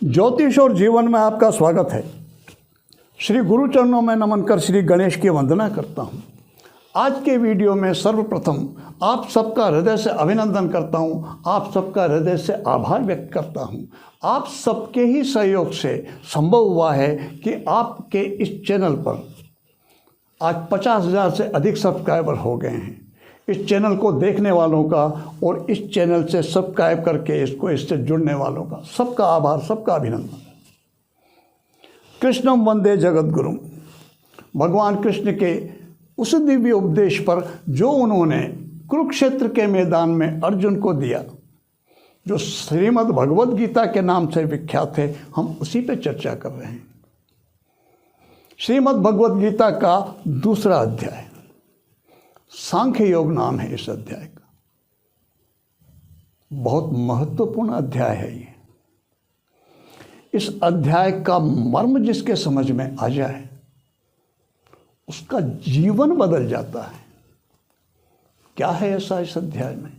ज्योतिष और जीवन में आपका स्वागत है। श्री गुरु चरणों में नमन कर श्री गणेश की वंदना करता हूँ। आज के वीडियो में सर्वप्रथम आप सबका हृदय से अभिनंदन करता हूँ, आप सबका हृदय से आभार व्यक्त करता हूँ। आप सबके ही सहयोग से संभव हुआ है कि आपके इस चैनल पर आज 50,000 से अधिक सब्सक्राइबर हो गए हैं। इस चैनल को देखने वालों का और इस चैनल से सब्सक्राइब करके इससे जुड़ने वालों का सबका आभार, सबका अभिनंदन। कृष्णम वंदे जगत गुरु। भगवान कृष्ण के उस दिव्य उपदेश पर जो उन्होंने कुरुक्षेत्र के मैदान में अर्जुन को दिया, जो श्रीमद् भगवद गीता के नाम से विख्यात है, हम उसी पे चर्चा कर रहे हैं। श्रीमद् भगवद गीता का दूसरा अध्याय, सांख्य योग नाम है इस अध्याय का। बहुत महत्वपूर्ण अध्याय है ये। इस अध्याय का मर्म जिसके समझ में आ जाए उसका जीवन बदल जाता है। क्या है ऐसा इस अध्याय में?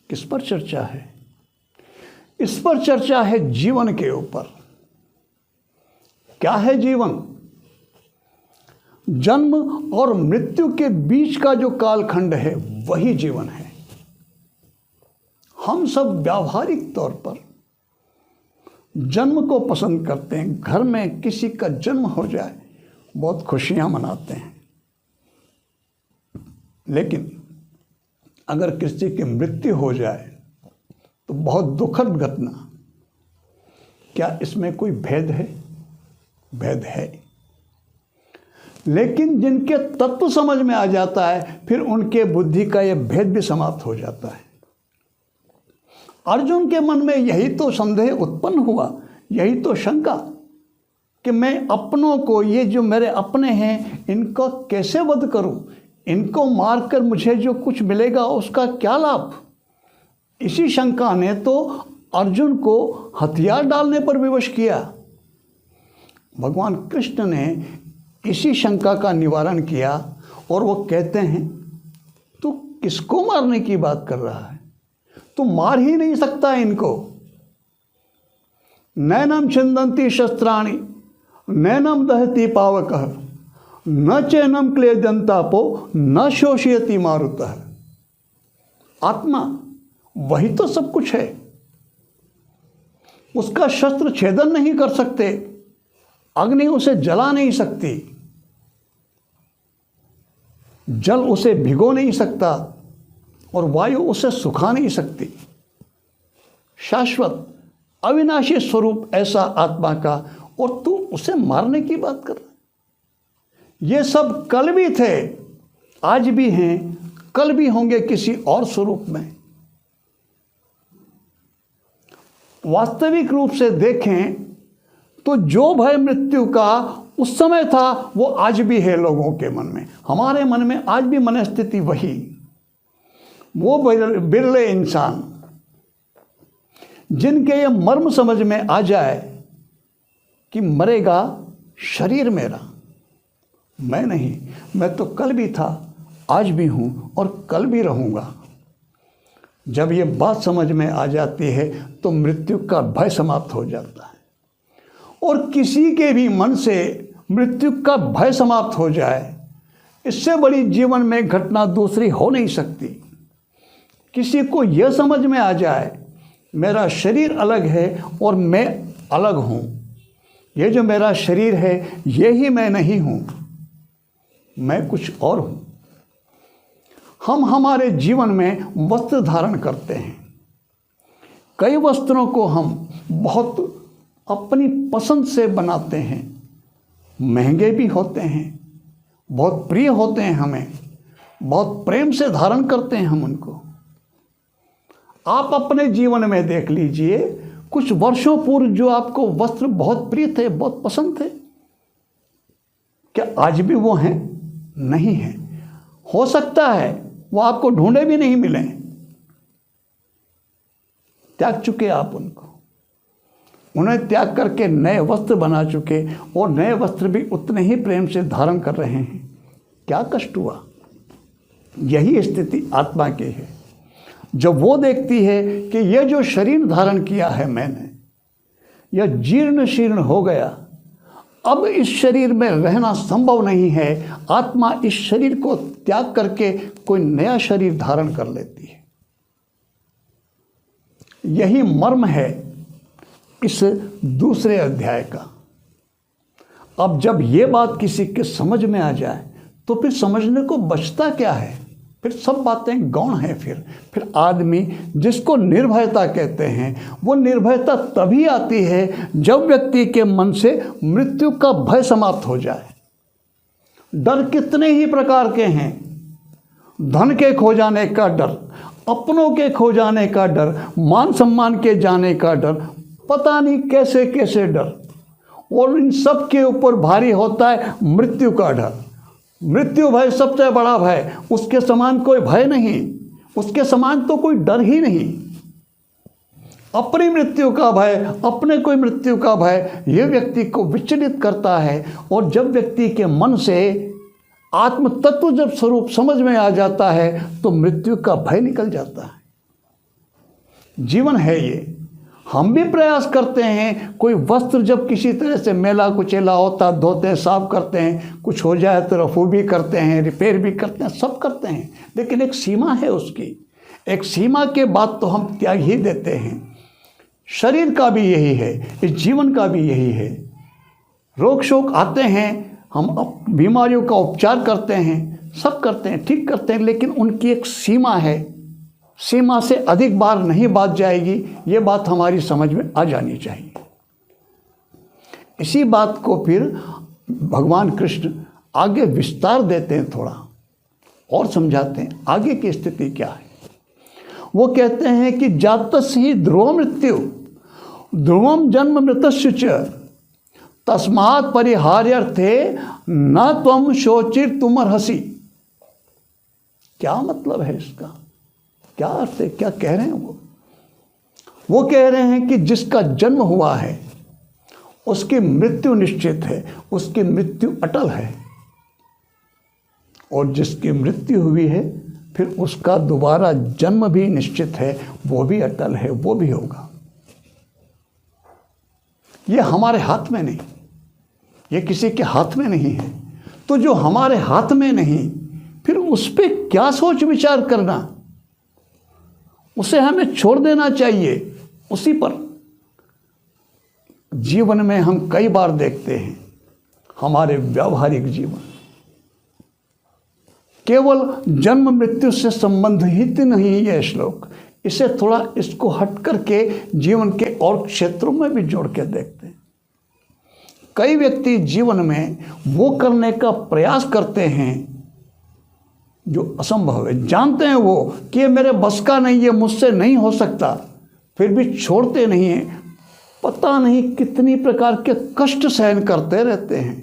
किस पर चर्चा है? इस पर चर्चा है जीवन के ऊपर। क्या है जीवन? जन्म और मृत्यु के बीच का जो कालखंड है वही जीवन है। हम सब व्यावहारिक तौर पर जन्म को पसंद करते हैं। घर में किसी का जन्म हो जाए बहुत खुशियां मनाते हैं, लेकिन अगर किसी की मृत्यु हो जाए तो बहुत दुखद घटना। क्या इसमें कोई भेद है? भेद है, लेकिन जिनके तत्व समझ में आ जाता है फिर उनके बुद्धि का यह भेद भी समाप्त हो जाता है। अर्जुन के मन में यही तो संदेह उत्पन्न हुआ, यही तो शंका कि मैं अपनों को, ये जो मेरे अपने हैं, इनको कैसे वध करूं? इनको मारकर मुझे जो कुछ मिलेगा उसका क्या लाभ? इसी शंका ने तो अर्जुन को हथियार डालने पर विवश किया। भगवान कृष्ण ने इसी शंका का निवारण किया और वो कहते हैं, तू किसको मारने की बात कर रहा है? तू मार ही नहीं सकता इनको। नैनम छिन्दन्ति शस्त्राणि नैनम दहति पावकः न चैनम क्लेदन्तापो न शोषयति मारुतः। आत्मा वही तो सब कुछ है। उसका शस्त्र छेदन नहीं कर सकते, अग्नि उसे जला नहीं सकती, जल उसे भिगो नहीं सकता और वायु उसे सुखा नहीं सकती। शाश्वत अविनाशी स्वरूप ऐसा आत्मा का, और तू उसे मारने की बात कर रहा है। ये सब कल भी थे, आज भी हैं, कल भी होंगे किसी और स्वरूप में। वास्तविक रूप से देखें तो जो भय मृत्यु का उस समय था वो आज भी है लोगों के मन में। हमारे मन में आज भी मनस्थिति वही। वो बिरले इंसान जिनके ये मर्म समझ में आ जाए कि मरेगा शरीर मेरा, मैं नहीं, मैं तो कल भी था, आज भी हूं और कल भी रहूंगा। जब ये बात समझ में आ जाती है तो मृत्यु का भय समाप्त हो जाता है। और किसी के भी मन से मृत्यु का भय समाप्त हो जाए, इससे बड़ी जीवन में घटना दूसरी हो नहीं सकती। किसी को यह समझ में आ जाए मेरा शरीर अलग है और मैं अलग हूँ, ये जो मेरा शरीर है ये ही मैं नहीं हूँ, मैं कुछ और हूँ। हम हमारे जीवन में वस्त्र धारण करते हैं। कई वस्त्रों को हम बहुत अपनी पसंद से बनाते हैं, महंगे भी होते हैं, बहुत प्रिय होते हैं, हमें बहुत प्रेम से धारण करते हैं हम उनको। आप अपने जीवन में देख लीजिए, कुछ वर्षों पूर्व जो आपको वस्त्र बहुत प्रिय थे, बहुत पसंद थे, क्या आज भी वो हैं? नहीं है। हो सकता है वो आपको ढूंढे भी नहीं मिले, त्याग चुके आप उनको। उन्हें त्याग करके नए वस्त्र बना चुके और नए वस्त्र भी उतने ही प्रेम से धारण कर रहे हैं। क्या कष्ट हुआ? यही स्थिति आत्मा की है। जब वो देखती है कि ये जो शरीर धारण किया है मैंने, यह जीर्ण शीर्ण हो गया, अब इस शरीर में रहना संभव नहीं है। आत्मा इस शरीर को त्याग करके कोई नया शरीर धारण कर लेती है। यही मर्म है इस दूसरे अध्याय का। अब जब ये बात किसी के समझ में आ जाए तो फिर समझने को बचता क्या है? फिर सब बातें गौण हैं। फिर आदमी जिसको निर्भयता कहते हैं, वो निर्भयता तभी आती है जब व्यक्ति के मन से मृत्यु का भय समाप्त हो जाए। डर कितने ही प्रकार के हैं। धन के खो जाने का डर, अपनों के खो जाने का डर, मान सम्मान के जाने का डर, पता नहीं कैसे कैसे डर, और इन सब के ऊपर भारी होता है मृत्यु का डर। मृत्यु भय सबसे बड़ा भय, उसके समान कोई भय नहीं, उसके समान तो कोई डर ही नहीं। अपनी मृत्यु का भय, अपने कोई मृत्यु का भय, यह व्यक्ति को विचलित करता है। और जब व्यक्ति के मन से आत्म तत्व जब स्वरूप समझ में आ जाता है तो मृत्यु का भय निकल जाता है। जीवन है ये। हम भी प्रयास करते हैं, कोई वस्त्र जब किसी तरह से मेला कुचेला होता, धोते हैं, साफ करते हैं, कुछ हो जाए तो रफू भी करते हैं, रिपेयर भी करते हैं, सब करते हैं, लेकिन एक सीमा है उसकी। एक सीमा के बाद तो हम त्याग ही देते हैं। शरीर का भी यही है, इस जीवन का भी यही है। रोग शोक आते हैं, हम बीमारियों का उपचार करते हैं, सब करते हैं, ठीक करते हैं, लेकिन उनकी एक सीमा है। सीमा से अधिक बार नहीं बात जाएगी, ये बात हमारी समझ में आ जानी चाहिए। इसी बात को फिर भगवान कृष्ण आगे विस्तार देते हैं, थोड़ा और समझाते हैं आगे की स्थिति क्या है। वो कहते हैं कि जातस्य ही ध्रुव मृत्यु ध्रुवम जन्म मृतस्य च तस्मात् परिहार्यर्थे न त्वम शोचिर तुमर्हसि। क्या मतलब है इसका? क्या अर्थ है? क्या कह रहे हैं वो कह रहे हैं कि जिसका जन्म हुआ है उसकी मृत्यु निश्चित है, उसकी मृत्यु अटल है, और जिसकी मृत्यु हुई है फिर उसका दोबारा जन्म भी निश्चित है, वो भी अटल है, वो भी होगा। ये हमारे हाथ में नहीं, ये किसी के हाथ में नहीं है। तो जो हमारे हाथ में नहीं, फिर उस पर क्या सोच विचार करना? उसे हमें छोड़ देना चाहिए उसी पर। जीवन में हम कई बार देखते हैं, हमारे व्यावहारिक जीवन केवल जन्म मृत्यु से संबंधित नहीं है ये श्लोक। इसे थोड़ा इसको हट करके जीवन के और क्षेत्रों में भी जोड़ के देखते हैं। कई व्यक्ति जीवन में वो करने का प्रयास करते हैं जो असंभव है। जानते हैं वो कि ये मेरे बस का नहीं, ये मुझसे नहीं हो सकता, फिर भी छोड़ते नहीं हैं। पता नहीं कितनी प्रकार के कष्ट सहन करते रहते हैं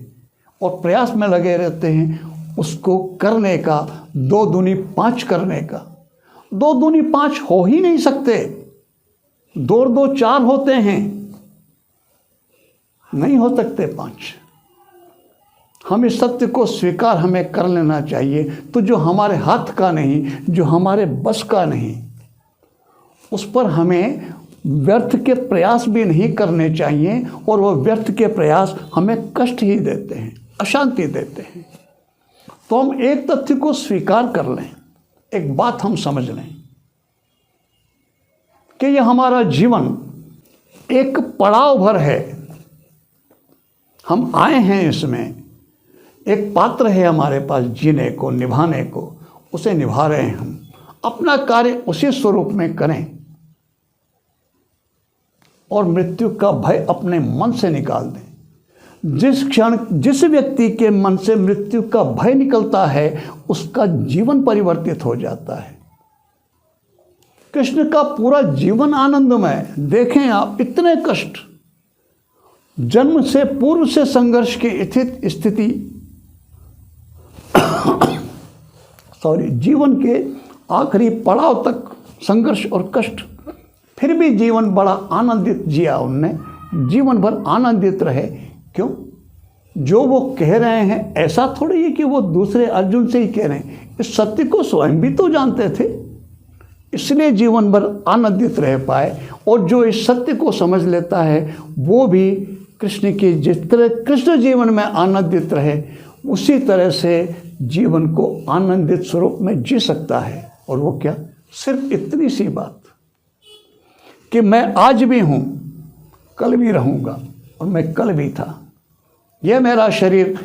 और प्रयास में लगे रहते हैं उसको करने का, 2 दूनी 5 करने का। 2 दूनी 5 हो ही नहीं सकते, 2 और 2 4 होते हैं, नहीं हो सकते 5। हम इस सत्य को स्वीकार हमें कर लेना चाहिए। तो जो हमारे हाथ का नहीं, जो हमारे बस का नहीं, उस पर हमें व्यर्थ के प्रयास भी नहीं करने चाहिए, और वो व्यर्थ के प्रयास हमें कष्ट ही देते हैं, अशांति देते हैं। तो हम एक तथ्य को स्वीकार कर लें, एक बात हम समझ लें कि यह हमारा जीवन एक पड़ाव भर है। हम आए हैं, इसमें एक पात्र है हमारे पास जीने को, निभाने को, उसे निभा रहे हैं हम। अपना कार्य उसी स्वरूप में करें और मृत्यु का भय अपने मन से निकाल दें। जिस क्षण जिस व्यक्ति के मन से मृत्यु का भय निकलता है उसका जीवन परिवर्तित हो जाता है। कृष्ण का पूरा जीवन आनंदमय। देखें आप, इतने कष्ट, जन्म से पूर्व से संघर्ष की स्थिति जीवन के आखिरी पड़ाव तक संघर्ष और कष्ट, फिर भी जीवन बड़ा आनंदित जिया उनने, जीवन भर आनंदित रहे। क्यों? जो वो कह रहे हैं ऐसा थोड़ी है कि वो दूसरे अर्जुन से ही कह रहे हैं, इस सत्य को स्वयं भी तो जानते थे। इसलिए जीवन भर आनंदित रह पाए। और जो इस सत्य को समझ लेता है वो भी कृष्ण की जिस तरह कृष्ण जीवन में आनंदित रहे उसी तरह से जीवन को आनंदित स्वरूप में जी सकता है। और वो क्या? सिर्फ इतनी सी बात कि मैं आज भी हूँ, कल भी रहूँगा और मैं कल भी था। यह मेरा शरीर,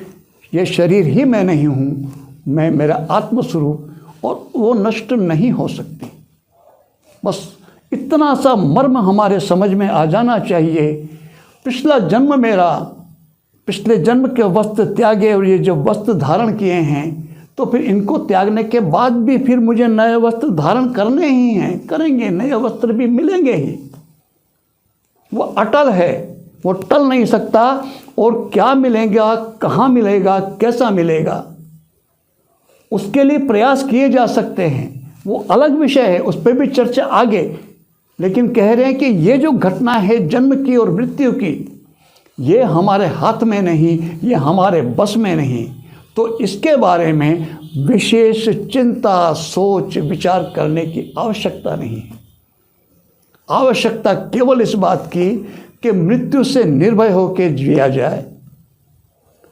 यह शरीर ही मैं नहीं हूँ, मैं मेरा आत्मस्वरूप और वो नष्ट नहीं हो सकती। बस इतना सा मर्म हमारे समझ में आ जाना चाहिए। पिछला जन्म मेरा, पिछले जन्म के वस्त्र त्यागे और ये जो वस्त्र धारण किए हैं तो फिर इनको त्यागने के बाद भी फिर मुझे नए वस्त्र धारण करने ही हैं, करेंगे, नए वस्त्र भी मिलेंगे ही। वो अटल है, वो टल नहीं सकता। और क्या मिलेगा, कहाँ मिलेगा, कैसा मिलेगा, उसके लिए प्रयास किए जा सकते हैं, वो अलग विषय है, उस पर भी चर्चा आगे। लेकिन कह रहे हैं कि ये जो घटना है जन्म की और मृत्यु की, ये हमारे हाथ में नहीं, ये हमारे बस में नहीं। तो इसके बारे में विशेष चिंता, सोच, विचार करने की आवश्यकता नहीं है। आवश्यकता केवल इस बात की कि मृत्यु से निर्भय होकर जिया जाए,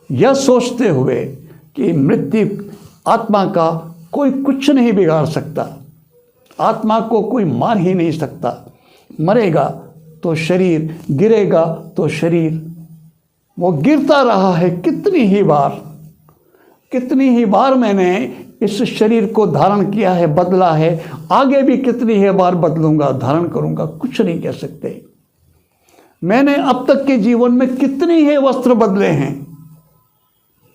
यह सोचते हुए कि मृत्यु आत्मा का कोई कुछ नहीं बिगाड़ सकता, आत्मा को कोई मार ही नहीं सकता। मरेगा तो शरीर, गिरेगा तो शरीर। वो गिरता रहा है कितनी ही बार मैंने इस शरीर को धारण किया है, बदला है, आगे भी कितनी ही बार बदलूंगा, धारण करूंगा, कुछ नहीं कह सकते। मैंने अब तक के जीवन में कितनी ही वस्त्र बदले हैं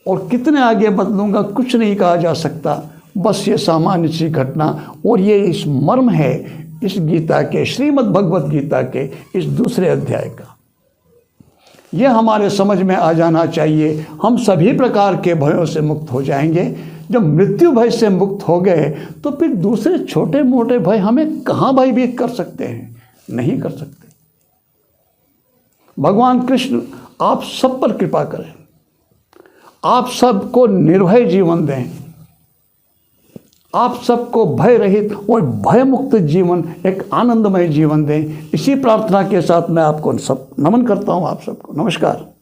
और कितने आगे बदलूंगा, कुछ नहीं कहा जा सकता। बस ये सामान्य सी घटना और ये इस मर्म है इस गीता के, श्रीमद् भगवत गीता के इस दूसरे अध्याय का। यह हमारे समझ में आ जाना चाहिए। हम सभी प्रकार के भयों से मुक्त हो जाएंगे। जब मृत्यु भय से मुक्त हो गए तो फिर दूसरे छोटे मोटे भय हमें कहाँ भयभीत कर सकते हैं? नहीं कर सकते। भगवान कृष्ण आप सब पर कृपा करें, आप सबको निर्भय जीवन दें, आप सबको भय रहित और भयमुक्त जीवन, एक आनंदमय जीवन दें। इसी प्रार्थना के साथ मैं आपको सब नमन करता हूँ। आप सबको नमस्कार।